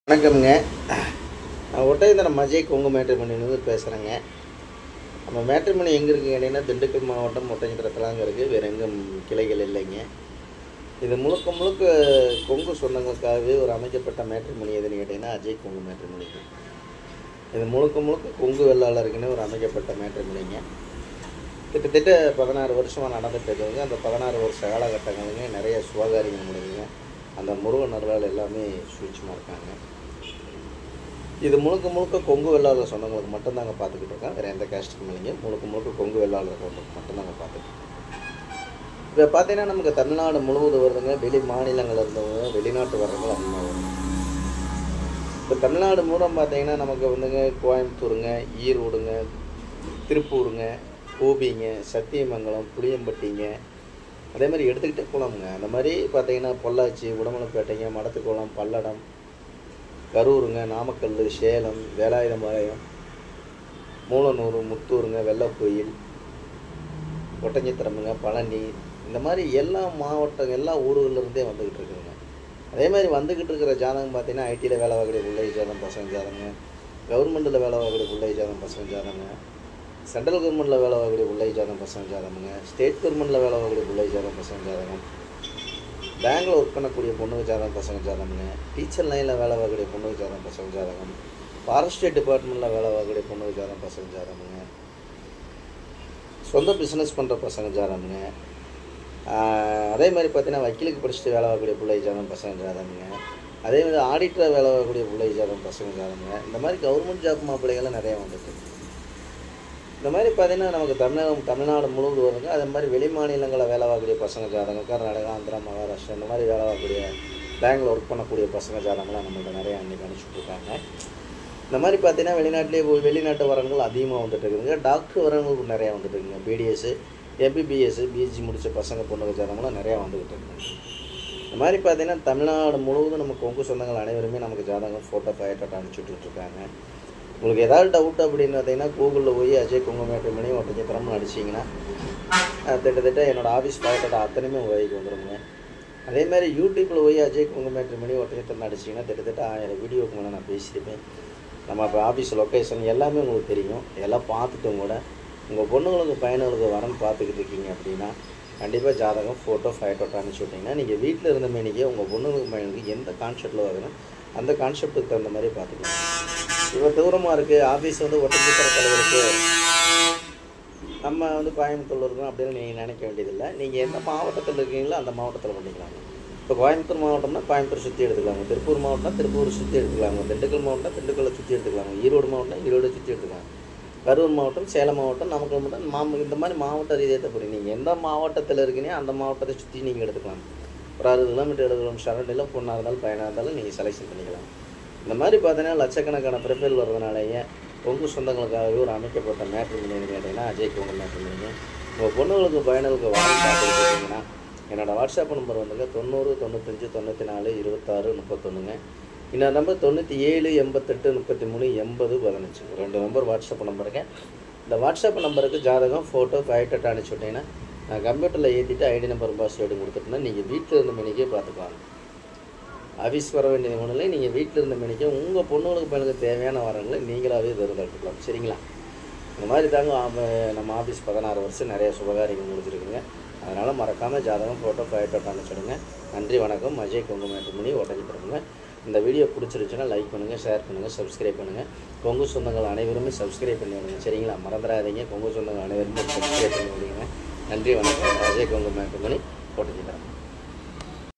வணக்கம்ங்க. நான் ஒட்டயந்திரம் அஜய் கொங்கு மேட்ரிமோனியிலேருந்து பேசுகிறேங்க. நம்ம மேட்ரிமோனி எங்கே இருக்குங்க கேட்டிங்கன்னா, திண்டுக்கல் மாவட்டம் ஒட்டயந்திரத்தில் தாங்க இருக்குது. வேறு எங்கும் கிளைகள் இல்லைங்க. இது முழுக்க முழுக்க கொங்கு சொந்தங்களுக்காகவே ஒரு அமைக்கப்பட்ட மேட்ரிமோனி எதுன்னு கேட்டிங்கன்னா, அஜய் கொங்கு மேட்ரிமோனிங்க. இது முழுக்க முழுக்க கொங்கு வெள்ளாளருக்குன்னு ஒரு அமைக்கப்பட்ட மேட்ரிமோனிங்க. கிட்டத்தட்ட 16 வருஷமாக நடந்துட்டு இருக்குதுங்க. அந்த 16 வருஷ காலகட்டங்களுங்க நிறைய சுபகாரியங்கள் முடியுங்க. அந்த முருகன் அருளால் எல்லாமே சூட்சமாக இருக்காங்க. இது முழுக்க முழுக்க கொங்கு வெள்ளாளர் சொந்தங்களுக்கு மட்டும்தாங்க பார்த்துக்கிட்டு இருக்கேன். வேறு எந்த கேஸ்ட்டுக்கும் இல்லைங்க. முழுக்க முழுக்க கொங்கு வெள்ளாளர் சொந்தங்களுக்கு மட்டும்தாங்க பார்த்துக்கிட்டு இருக்கேன். இப்போ பார்த்தீங்கன்னா நமக்கு தமிழ்நாடு முழுவதும் வருதுங்க. வெளி மாநிலங்கள் இருந்தவங்க, வெளிநாட்டு வர்றவங்க அதிகமாக வருங்க. இப்போ தமிழ்நாடு மூலம் பார்த்தீங்கன்னா நமக்கு வந்துங்க கோயம்புத்தூருங்க, ஈரோடுங்க, திருப்பூருங்க, கோபிங்க, சத்தியமங்கலம், புளியம்பட்டிங்க, அதே மாதிரி எடுத்துக்கிட்டே போகலாமுங்க. அந்த மாதிரி பார்த்தீங்கன்னா பொள்ளாச்சி, உடமலைப்பேட்டைங்க, மடத்துக்குளம், பல்லடம், கரூருங்க, நாமக்கல், சேலம், வேலாயுதம்பாளையம், மூலனூர், முத்தூருங்க, வெள்ளக்கோயில், ஒட்டஞ்சத்திரமுங்க, பழனி, இந்த மாதிரி எல்லா மாவட்டம் எல்லா ஊர்கள்லேருந்தே வந்துக்கிட்டு இருக்குதுங்க. அதே மாதிரி வந்துக்கிட்டு இருக்கிற ஜாதகம் பார்த்தீங்கன்னா ஐடியில் வேலை வாங்கக்கூடிய பிள்ளை ஜாதகம் பசங்க ஜாதகங்க, கவர்மெண்ட்டில் வேலை வாங்கக்கூடிய பிள்ளை ஜாதகம் பசங்க ஜாதகங்க, சென்ட்ரல் கவர்மெண்ட்டில் வேலை வாங்கக்கூடிய பிள்ளை ஜாதகம் பசங்க ஜாதகங்க, ஸ்டேட் கவர்மெண்ட்டில் வேலை வாங்கக்கூடிய பிள்ளை ஜாதகம் பசங்க ஜாதகம், பேங்கில் ஒர்க் பண்ணக்கூடிய பொண்ணுக்கு ஜாதகம் பசங்க ஜாதகங்க, டீச்சர் லைனில் வேலை வாங்கக்கூடிய பொண்ணுக்கு ஜாதகம் பசங்க ஜாதகம், ஃபாரஸ்ட் டிபார்ட்மெண்ட்டில் வேலை வாங்கக்கூடிய பொண்ணுக்கு ஜாதகம் பசங்க ஜாதகங்க, சொந்த பிஸ்னஸ் பண்ணுற பசங்க ஜாதகங்க, அதே மாதிரி பார்த்தீங்கன்னா வக்கீலுக்கு படிச்சுட்டு வேலை வாங்கக்கூடிய பிள்ளை ஜாதகம் பசங்க ஜாதகங்க, அதே மாதிரி ஆடிட்டராக வேலை வாங்கக்கூடிய பிள்ளை ஜாதகம் பசங்க ஜாதகங்க. இந்த மாதிரி கவர்மெண்ட் ஜாப் மாப்பிள்ளைகள்லாம் நிறையா வந்துட்டு. இந்த மாதிரி பார்த்தீங்கன்னா நமக்கு தமிழ்நாடு முழுவதும் வருங்க. அதே மாதிரி வெளி மாநிலங்களில் வேலை வாங்கக்கூடிய பசங்க ஜாதகம், கர்நாடகா, ஆந்திரா, மகாராஷ்டிரா, இந்த மாதிரி வேலை வாங்கக்கூடிய பேங்கில் ஒர்க் பண்ணக்கூடிய பசங்க ஜாதகம்லாம் நம்மள்ட்ட நிறையா அன்றைக்கி அனுப்பிச்சுட்ருக்காங்க. இந்த மாதிரி பார்த்தீங்கன்னா வெளிநாட்டு வரங்கள் அதிகமாக வந்துட்டு இருக்குதுங்க. டாக்டர் வரங்களுக்கு நிறையா வந்துட்டு இருக்குங்க. பிடிஎஸ், எம்பிபிஎஸ், பிஹெச்டி முடித்த பசங்க பொண்ணுங்க ஜாதகம்லாம் நிறையா வந்துக்கிட்டு இருக்குங்க. இந்த மாதிரி பார்த்தீங்கன்னா தமிழ்நாடு முழுவதும் நம்ம கொங்கு சொந்தங்கள் அனைவருமே நமக்கு ஜாதகம் ஃபோட்டோ ஃபைட்டோட்ட அனுப்பிச்சுட்ருக்காங்க. உங்களுக்கு ஏதாவது டவுட் அப்படின்னு பார்த்தீங்கன்னா கூகுளில் போய் அஜய் கொங்கு மேட்ரிமோனி ஒட்டஞ்சத்திரம்னு அடிச்சிங்கன்னா கிட்டத்தட்ட என்னோடய ஆஃபீஸ் ஃபைட்டோட அத்தனையுமே உதவிக்கு வந்துடுங்க. அதே மாதிரி யூடியூப்பில் போய் அஜய் கொங்கு மேட்ரிமோனி ஒட்டஞ்சத்திரம்னு அடிச்சிங்கன்னா கிட்டத்தட்ட 1000 வீடியோக்கு மேலே நான் பேசியிருப்பேன். நம்ம இப்போ ஆஃபீஸ் லொக்கேஷன் எல்லாமே உங்களுக்கு தெரியும். எல்லாம் பார்த்துட்டும் கூட உங்கள் பொண்ணுங்களுக்கு பையனுங்களுக்கு வரன்னு பார்த்துக்கிட்டு இருக்கீங்க அப்படின்னா கண்டிப்பாக ஜாதகம் ஃபோட்டோ ஃபைட்டோட்ட அனுப்பிச்சி விட்டிங்கன்னா நீங்கள் வீட்டில் இருந்த மேனிக்கே உங்கள் பொண்ணுங்களுக்கு பையனுக்கு எந்த கான்செப்டில் வரணும் அந்த கான்செப்ட்டுக்கு தகுந்த மாதிரி பார்த்துக்கலாம். இப்போ தூரமாக இருக்குது, ஆஃபீஸ் வந்து ஒட்டஞ்சத்திர தலைவருக்கு நம்ம வந்து கோயம்புத்தூர் இருக்கோம் அப்படின்னு நீங்கள் நினைக்க வேண்டியதில்லை. நீங்கள் எந்த மாவட்டத்தில் இருக்கீங்களோ அந்த மாவட்டத்தில் பண்ணிக்கலாங்க. இப்போ கோயம்புத்தூர் மாவட்டம்னா கோயம்புத்தூர் சுற்றி எடுத்துக்கலாங்க, திருப்பூர் மாவட்டம்னா திருப்பூர் சுற்றி எடுத்துக்கலாங்க, திண்டுக்கல் மாவட்டம் திண்டுக்கல்லை சுற்றி எடுத்துக்கலாங்க, ஈரோடு மாவட்டம் ஈரோடு சுற்றி எடுத்துக்கலாம், கரூர் மாவட்டம், சேலம் மாவட்டம், நாமக்கல் மாவட்டம், இந்த மாதிரி மாவட்ட ரீதியாக போகிறீங்க. நீங்கள் எந்த மாவட்டத்தில் இருக்கீங்க அந்த மாவட்டத்தை சுற்றி நீங்கள் எடுத்துக்கலாம். ஒரு 60 கிலோமீட்டர் 70 கிலோமீட்டர் சரௌண்டிங்கில் பொண்ணாக இருந்தாலும் பையனாக இருந்தாலும் நீங்கள் செலெக்ஷன் பண்ணிக்கலாம். இந்த மாதிரி பார்த்தீங்கன்னா லட்சக்கணக்கான ப்ரிஃபைல் வர்றதுனாலேயே கொங்கு சொந்தங்களுக்காகவே ஒரு அமைக்கப்பட்ட மேட்ரிமோனின்னு கேட்டிங்கன்னா அஜய் கொங்கு மேட்ரிமோனிங்க. உங்கள் பொண்ணுங்களுக்கு பையனுக்கு வரணும் பார்த்துக்கிட்டிங்கன்னா என்னோடய வாட்ஸ்அப் நம்பர் வந்துங்க 90 95 94 26 31ங்க. இன்னொரு நம்பர் 97 88 33 80 15. 2 number WhatsApp நம்பருங்க. இந்த வாட்ஸ்அப் நம்பருக்கு ஜாதகம் ஃபோட்டோ ஃபைட்டோட்ட அனுப்பிச்சி விட்டிங்கன்னா நான் கம்ப்யூட்டரில் ஏற்றிட்டு ஐடி நம்பர் பாஸ்வேர்டு கொடுத்துட்டேன்னா நீங்கள் வீட்டில் இருந்த மெனிக்கே பார்த்துக்கலாம். ஆஃபீஸ் வர வேண்டியது ஒன்றும் இல்லை, நீங்கள் வீட்டில் இருந்த மெனிக்கே உங்கள் பொண்ணுங்களுக்கு பையனுக்கு தேவையான வரங்களை நீங்களாகவே தேர்ந்தெடுத்துக்கலாம். சரிங்களா? இந்த மாதிரி தாங்க நம்ம ஆஃபீஸ் 16 வருஷம் நிறைய சுபகாரியங்கள் முடிஞ்சிருக்குங்க. அதனால் மறக்காமல் ஜாதகம் ஃபோட்டோ ஃபைட்டோட்ட அனுப்பிச்சிடுங்க. நன்றி, வணக்கம். அஜய் கொங்கு மேட்ரிமோனி ஒட்டஞ்சத்திரம்ங்க. இந்த வீடியோ பிடிச்சிருச்சுன்னா லைக் பண்ணுங்கள், ஷேர் பண்ணுங்கள், சப்ஸ்கிரைப் பண்ணுங்கள். கொங்கு சொந்தங்கள் அனைவருமே சப்ஸ்கிரைப் பண்ணி விடுங்க. சரிங்களா? மறந்துடாதீங்க, கொங்கு சொந்தங்கள் அனைவருமே சப்ஸ்கிரைப் பண்ணி விடுங்க. நன்றி, வணக்கம். அஜய் கொங்கு மேட்ரிமோனி ஒட்டஞ்சத்திரம்.